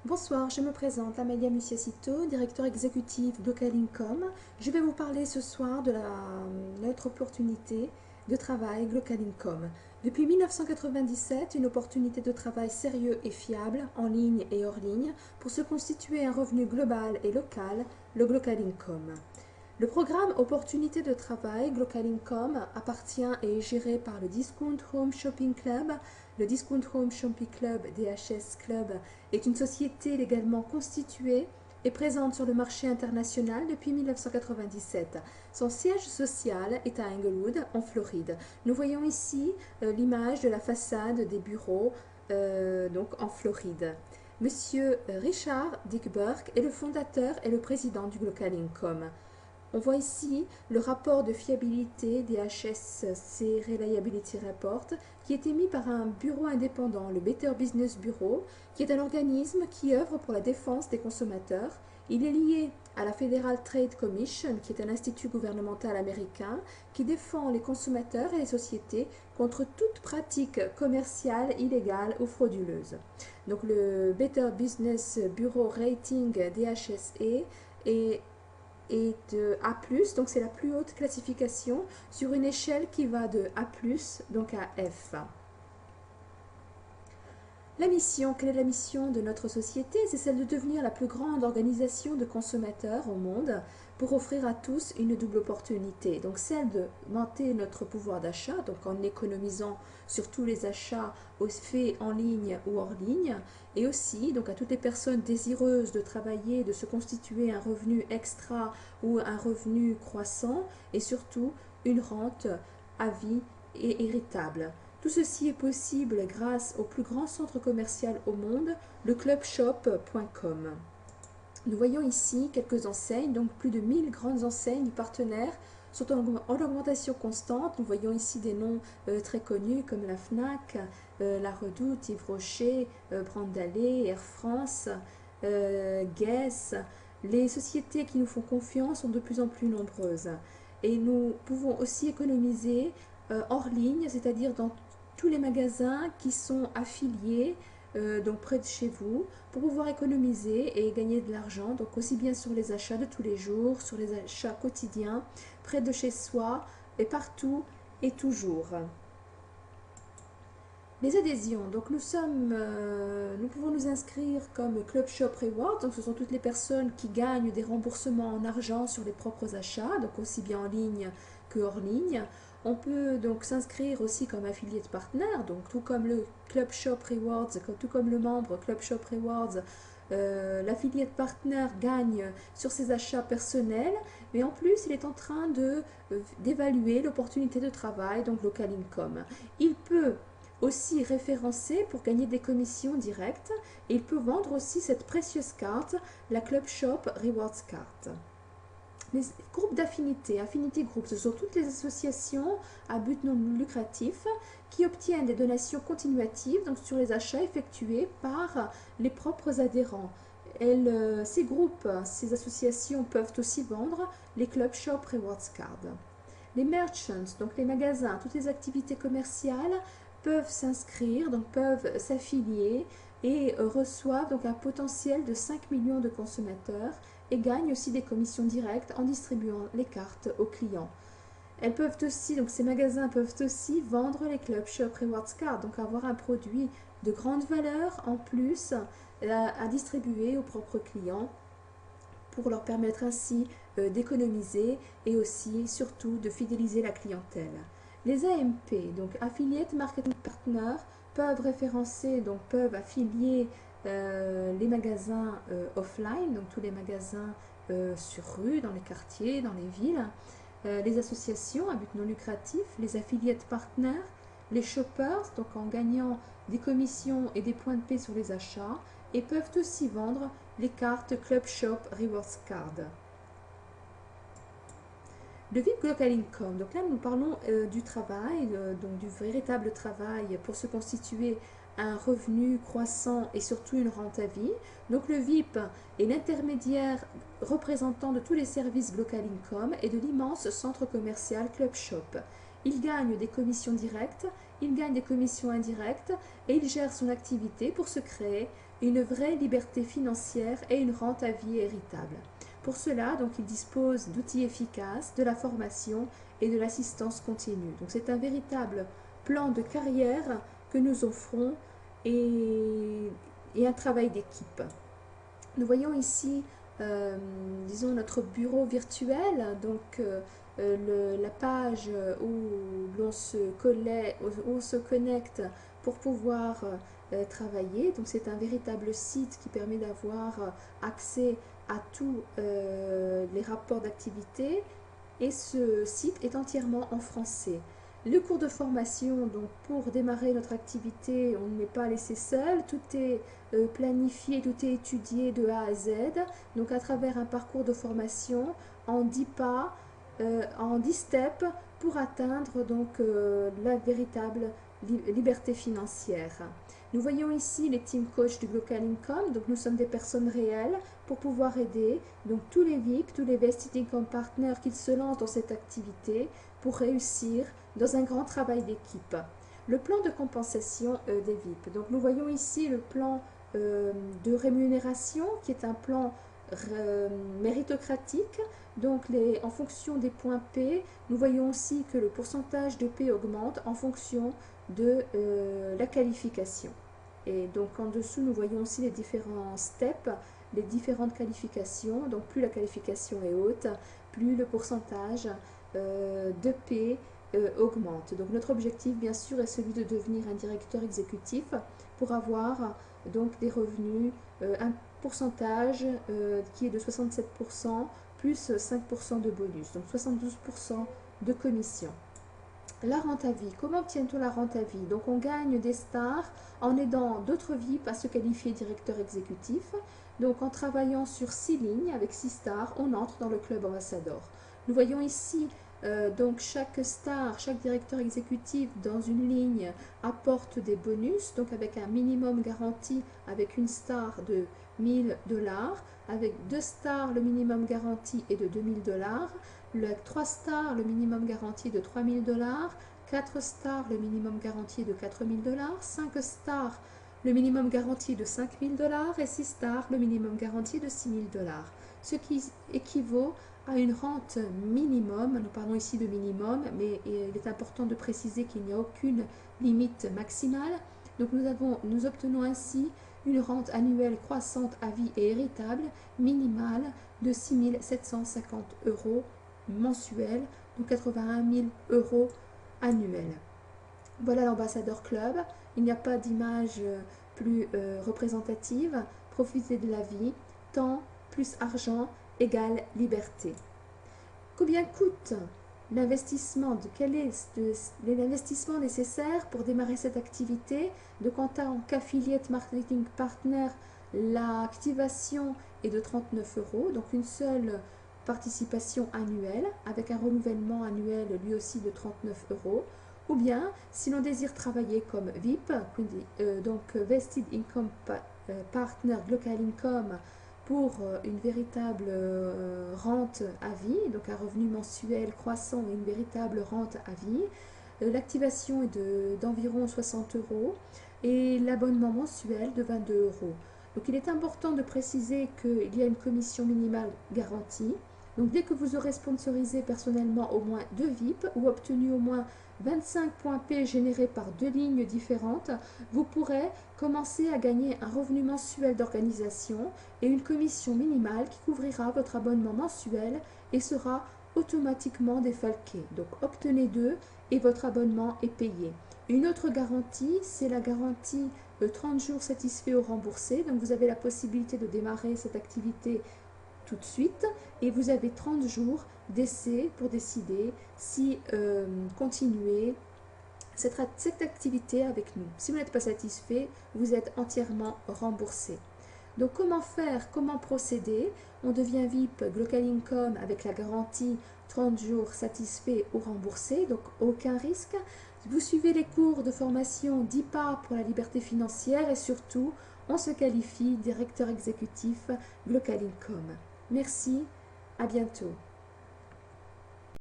Bonsoir, je me présente, Amalia Musiacito, directeur exécutif Glocal Income. Je vais vous parler ce soir de notre opportunité de travail Glocal Income. Depuis 1997, une opportunité de travail sérieux et fiable, en ligne et hors ligne, pour se constituer un revenu global et local, le Glocal Income. Le programme Opportunité de travail Glocal Income appartient et est géré par le Discount Home Shopping Club. Le Discount Home Shopping Club, DHS Club, est une société légalement constituée et présente sur le marché international depuis 1997. Son siège social est à Englewood, en Floride. Nous voyons ici l'image de la façade des bureaux donc en Floride. Monsieur Richard Dick Burke est le fondateur et le président du Glocal Income. On voit ici le rapport de fiabilité des HSC Reliability Report qui est émis par un bureau indépendant, le Better Business Bureau, qui est un organisme qui œuvre pour la défense des consommateurs. Il est lié à la Federal Trade Commission, qui est un institut gouvernemental américain qui défend les consommateurs et les sociétés contre toute pratique commerciale illégale ou frauduleuse. Donc le Better Business Bureau Rating DHSE est de A+, donc c'est la plus haute classification sur une échelle qui va de A+, donc à F. La mission, quelle est la mission de notre société? C'est celle de devenir la plus grande organisation de consommateurs au monde pour offrir à tous une double opportunité. Donc celle de monter notre pouvoir d'achat, donc en économisant sur tous les achats faits en ligne ou hors ligne, et aussi donc à toutes les personnes désireuses de travailler, de se constituer un revenu extra ou un revenu croissant, et surtout une rente à vie et héritable. Tout ceci est possible grâce au plus grand centre commercial au monde, le clubshop.com. Nous voyons ici quelques enseignes, donc plus de 1000 grandes enseignes partenaires sont en augmentation constante. Nous voyons ici des noms très connus comme la Fnac, La Redoute, Yves Rocher, Brandalé, Air France, Guess. Les sociétés qui nous font confiance sont de plus en plus nombreuses. Et nous pouvons aussi économiser hors ligne, c'est-à-dire dans tous les magasins qui sont affiliés donc près de chez vous, pour pouvoir économiser et gagner de l'argent, donc aussi bien sur les achats de tous les jours, sur les achats quotidiens, près de chez soi et partout et toujours. Les adhésions, donc nous pouvons nous inscrire comme Club Shop Rewards, donc ce sont toutes les personnes qui gagnent des remboursements en argent sur les propres achats, donc aussi bien en ligne que hors ligne. On peut donc s'inscrire aussi comme affiliate partner, donc tout comme le Club Shop Rewards, tout comme le membre Club Shop Rewards, l'affiliate partner gagne sur ses achats personnels, mais en plus il est en train d'évaluer l'opportunité de travail, donc Local Income. Il peut aussi référencé pour gagner des commissions directes et il peut vendre aussi cette précieuse carte, la Club Shop Rewards Card. Les groupes d'affinité, Affinity Group, ce sont toutes les associations à but non lucratif qui obtiennent des donations continuatives donc sur les achats effectués par les propres adhérents. Ces groupes, ces associations peuvent aussi vendre les Club Shop Rewards Card. Les merchants, donc les magasins, toutes les activités commerciales peuvent s'inscrire, donc peuvent s'affilier et reçoivent donc un potentiel de 5 millions de consommateurs et gagnent aussi des commissions directes en distribuant les cartes aux clients. Donc ces magasins peuvent aussi vendre les Club Shop Rewards Card, donc avoir un produit de grande valeur en plus à distribuer aux propres clients pour leur permettre ainsi d'économiser et aussi surtout de fidéliser la clientèle. Les AMP, donc Affiliate Marketing Partner, peuvent référencer, donc peuvent affilier les magasins offline, donc tous les magasins sur rue, dans les quartiers, dans les villes, les associations à but non lucratif, les affiliate partners, les shoppers, donc en gagnant des commissions et des points de paie sur les achats, et peuvent aussi vendre les cartes Club Shop Rewards Card. Le VIP Global Income, donc là nous parlons du travail, donc du véritable travail pour se constituer un revenu croissant et surtout une rente à vie. Donc le VIP est l'intermédiaire représentant de tous les services Global Income et de l'immense centre commercial Club Shop. Il gagne des commissions directes, il gagne des commissions indirectes et il gère son activité pour se créer une vraie liberté financière et une rente à vie héritable. Pour cela, donc, il dispose d'outils efficaces, de la formation et de l'assistance continue. Donc, c'est un véritable plan de carrière que nous offrons et un travail d'équipe. Nous voyons ici, disons, notre bureau virtuel, donc la page où l'on se connecte pour pouvoir travailler. Donc c'est un véritable site qui permet d'avoir accès à tous les rapports d'activité et ce site est entièrement en français. Le cours de formation, donc pour démarrer notre activité, on n'est pas laissé seul, tout est planifié, tout est étudié de A à Z, donc à travers un parcours de formation en 10 pas, en 10 steps pour atteindre donc la véritable liberté financière. Nous voyons ici les team coach du Glocal Income, donc nous sommes des personnes réelles pour pouvoir aider donc tous les VIP, tous les Vested Income Partners qui se lancent dans cette activité pour réussir dans un grand travail d'équipe. Le plan de compensation des VIP. Donc nous voyons ici le plan de rémunération qui est un plan méritocratique. Donc en fonction des points P, nous voyons aussi que le pourcentage de P augmente en fonction de la qualification. Et donc en dessous, nous voyons aussi les différents steps, les différentes qualifications. Donc plus la qualification est haute, plus le pourcentage de P augmente. Donc notre objectif bien sûr est celui de devenir un directeur exécutif pour avoir donc des revenus, un pourcentage qui est de 67% plus 5% de bonus, donc 72% de commission. La rente à vie. Comment obtient-on la rente à vie? Donc on gagne des stars en aidant d'autres VIP à se qualifier directeur exécutif. Donc en travaillant sur 6 lignes avec 6 stars, on entre dans le club ambassadeur. Nous voyons ici donc chaque star, chaque directeur exécutif dans une ligne apporte des bonus, donc avec un minimum garanti avec une star de 1000 $, avec 2 stars le minimum garanti est de 2000 $, avec 3 stars le minimum garanti est de 3000 $, 4 stars le minimum garanti est de 4000 $, 5 stars le minimum garanti est de 5000 $ et 6 stars le minimum garanti est de 6000 $, ce qui équivaut à une rente minimum. Nous parlons ici de minimum, mais il est important de préciser qu'il n'y a aucune limite maximale. Donc nous obtenons ainsi une rente annuelle croissante à vie et héritable minimale de 6 750 € mensuels, donc 81 000 € annuels. Voilà l'ambassadeur club. Il n'y a pas d'image plus représentative. Profitez de la vie. Temps plus argent égale liberté. Combien coûte l'investissement? Quel est l'investissement nécessaire pour démarrer cette activité? Donc en tant qu'affiliate marketing partner, l'activation est de 39 €, donc une seule participation annuelle avec un renouvellement annuel lui aussi de 39 €. Ou bien, si l'on désire travailler comme VIP, donc Vested Income Partner Glocal Income, pour une véritable rente à vie, donc un revenu mensuel croissant et une véritable rente à vie, l'activation est d'environ 60 € et l'abonnement mensuel de 22 €. Donc il est important de préciser qu'il y a une commission minimale garantie. Donc dès que vous aurez sponsorisé personnellement au moins 2 VIP ou obtenu au moins 25 points P générés par 2 lignes différentes, vous pourrez commencer à gagner un revenu mensuel d'organisation et une commission minimale qui couvrira votre abonnement mensuel et sera automatiquement défalqué. Donc obtenez 2 et votre abonnement est payé. Une autre garantie, c'est la garantie 30 jours satisfaits ou remboursés. Donc vous avez la possibilité de démarrer cette activité tout de suite et vous avez 30 jours d'essai pour décider si continuer cette activité avec nous. Si vous n'êtes pas satisfait, vous êtes entièrement remboursé. Donc comment faire, comment procéder? On devient VIP Glocal Income avec la garantie 30 jours satisfaits ou remboursés, donc aucun risque. Vous suivez les cours de formation 10 pas pour la liberté financière et surtout, on se qualifie directeur exécutif Glocal Income. Merci, à bientôt.